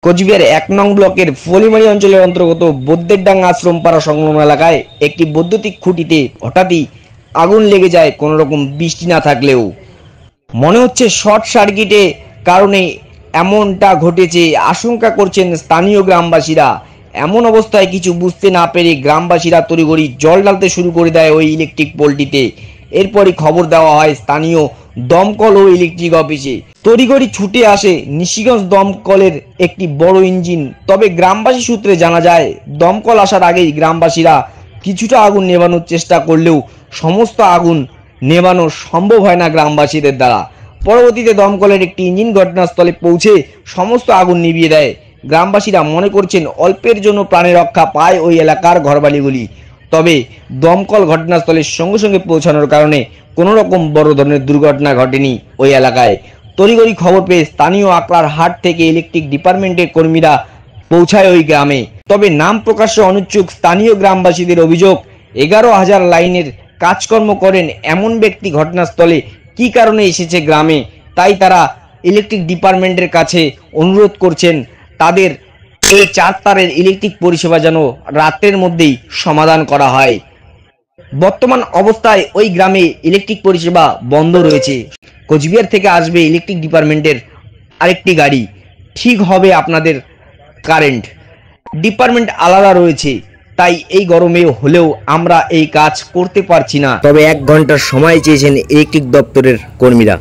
কোচবিহার ১ নং ব্লকের ফলিমারি অঞ্চলের অন্তর্গত বৈদ্যেরডাঙ্গা আশ্রমপাড়া সংলগ্ন এলাকায় একটি বৈদ্যুতিক খুঁটিতে হঠাৎই আগুন লেগে যায় কোনো রকম বৃষ্টি না থাকলেও। মনে হচ্ছে শর্ট সার্কিটে কারণে এমনটা ঘটেছে আশঙ্কা করছেন স্থানীয় গ্রামবাসীরা। এমন অবস্থায় কিছু বুঝতে না পেরে গ্রামবাসীরা তড়িঘড়ি জল ঢালতে শুরু করে দেয় ওই ইলেকট্রিক পোলটিতে। এরপরই খবর দেওয়া হয় স্থানীয় দমকল ও ইলেকট্রিক অফিসে। তড়িঘড়ি ছুটে আসে নিশিগঞ্জ দমকলের একটি বড় ইঞ্জিন। তবে গ্রামবাসী সূত্রে জানা যায় দমকল আসার আগেই গ্রামবাসীরা কিছুটা আগুন নেভানোর চেষ্টা করলেও সমস্ত আগুন নেভানো সম্ভব হয় না গ্রামবাসীদের দ্বারা। পরবর্তীতে দমকলের একটি ইঞ্জিন ঘটনাস্থলে পৌঁছে সমস্ত আগুন নিভিয়ে দেয়। গ্রামবাসীরা মনে করছেন অল্পের জন্য প্রাণে রক্ষা পায় ওই এলাকার ঘরবাড়িগুলি। তবে দমকল ঘটনাস্থলে সঙ্গে সঙ্গে পৌঁছানোর কারণে কোনো রকম বড় ধরনের দুর্ঘটনা ঘটেনি ওই এলাকায়। তড়িঘড়ি খবর পেয়ে স্থানীয় আকলার হাট থেকে ইলেকট্রিক ডিপার্টমেন্টের কর্মীরা পৌঁছায় ওই গ্রামে। তবে নাম প্রকাশে অনিচ্ছুক স্থানীয় গ্রামবাসীদের অভিযোগ, 11,000 লাইনের কাজকর্ম করেন এমন ব্যক্তি ঘটনাস্থলে কি কারণে এসেছে গ্রামে, তাই তারা ইলেকট্রিক ডিপার্টমেন্টের কাছে অনুরোধ করছেন তাদের এই 4 তারের ইলেকট্রিক পরিষেবা যেন রাতের মধ্যেই সমাধান করা হয়। বর্তমান অবস্থায় ওই গ্রামে ইলেকট্রিক পরিষেবা বন্ধ রয়েছে। কোচবিহার থেকে আসবে ইলেকট্রিক ডিপার্টমেন্টের আরেকটি গাড়ি, ঠিক হবে আপনাদের কারেন্ট। ডিপার্টমেন্ট আলাদা রয়েছে, তাই এই গরমে হলেও আমরা এই কাজ করতে পারছি না। তবে 1 ঘন্টার সময় চেয়েছেন ইলেকট্রিক দপ্তরের কর্মীরা।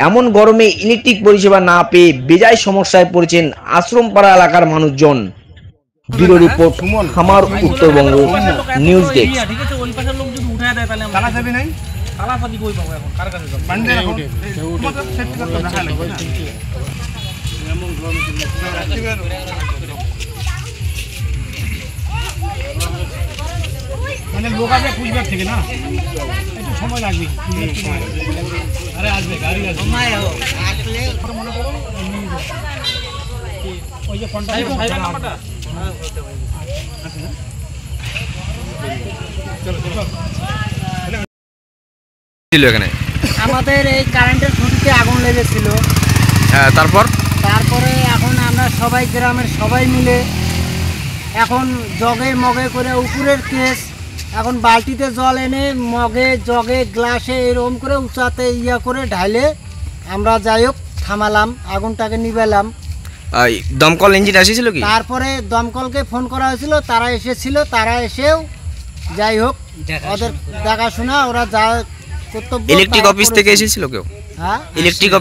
এমন গরমে ইলেকট্রিক পরিষেবা না পেয়ে বেজায় সমস্যায় পড়েছেন আশ্রমপাড়া এলাকার মানুষজন। ব্যুরো রিপোর্ট, আমার উত্তরবঙ্গ নিউজ ডেস্ক। মানে লোক আসবে কুচবিহার থেকে না, একটু সময় লাগবে। আরে আসবে, গাড়ি আসবে। মনে করো ওই যে কন্ট্যাক্ট ছিল এখানে আমাদের এই কারেন্টের খুঁটিতে আগুন লেগেছিল। হ্যাঁ, তারপরে এখন আমরা সবাই গ্রামের সবাই মিলে এখন জগে মগে করে উপরের কেস, এখন বালতিতে জল এনে মগে জগে গ্লাসে এরকম করে উঁচাতে করে ঢালে আমরা যাই হোক থামালাম, আগুনটাকে নিভালাম। দমকল ইঞ্জিন এসেছিল কি? তারপরে দমকলকে ফোন করা হয়েছিল, তারা এসেছিল, তারা এসেও যাই হোক ওদের দেখাশোনা ওরা যা কর্তব্য। ইলেকট্রিক অফিস থেকে এসেছিল কেউ? হ্যাঁ, ইলেকট্রিক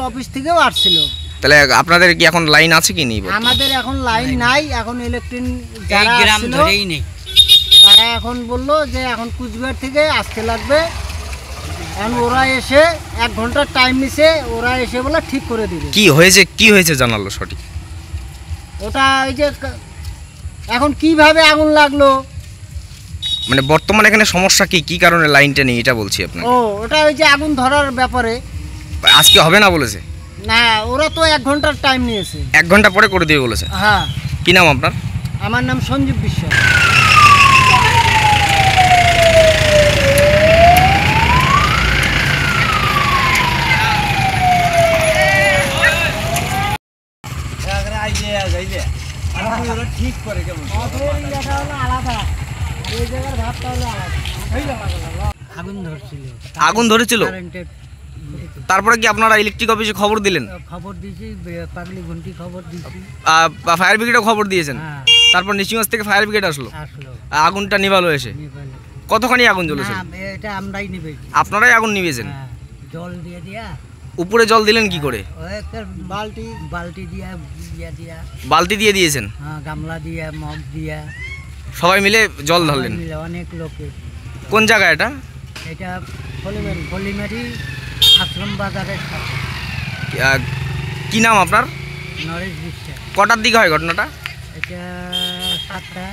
অফিস থেকেও আসছিল। তাহলে আপনাদের কি এখন লাইন আছে কি নেই? আমাদের এখন লাইন নাই, এখন ইলেকট্রিক যারা আসছিল তারা এখন বললো যে এখন কুচবিহার থেকে আসতে লাগবে। এখন ওরা এসে 1 ঘন্টার টাইম নিছে, ওরা এসে বলে ঠিক করে দিবে। কি হয়েছে জানালো সঠিক? ওটা ওই যে এখন কিভাবে আগুন লাগলো, মানে বর্তমানে এখানে সমস্যা কি কারণে লাইনটা নেই এটা বলছি আপনাকে। ওটা ওই যে আগুন ধরার ব্যাপারে আজকে হবে না বলেছে না, ওরা তো 1 ঘন্টার টাইম নিয়েছে। 1 ঘন্টা পরে করে দিয়ে বলেছে। হ্যাঁ। কি নাম আপনার? আমার নাম সঞ্জীব বিশ্বাস। ঠিক করে আলাদা, এই জায়গার ভাবটা হলো আলাদা। আগুন ধরেছিল। তারপরে কি আপনারা ইলেকট্রিক অফিসে খবর দিলেন? খবর দিয়েছি, পাগলি ঘন্টি খবর দিয়েছি, ফায়ার ব্রিগেডও খবর দিয়েছেন? তারপর নিশিগঞ্জ থেকে ফায়ার ব্রিগেড আসলো, আগুনটা নিভালো এসে। কতখানি আগুন জ্বলেছিল? এটা আমরাই নিবেছি। আপনারাই আগুন নিভিয়েছেন? জল দিয়ে দিয়া। উপরে জল দিলেন কি করে? বালতি দিয়ে দিয়েছেন? হ্যাঁ, গামলা দিয়া, মগ দিয়া সবাই মিলে জল ঢাললেন? অনেক লোকে। কোন জায়গা এটা? এটা ফলিমারি আশ্রম বাজারের সাথে। কি নাম আপনার? নরেশ বিশ্বাস। কটার দিকে হয় ঘটনাটা? এটা 7টা।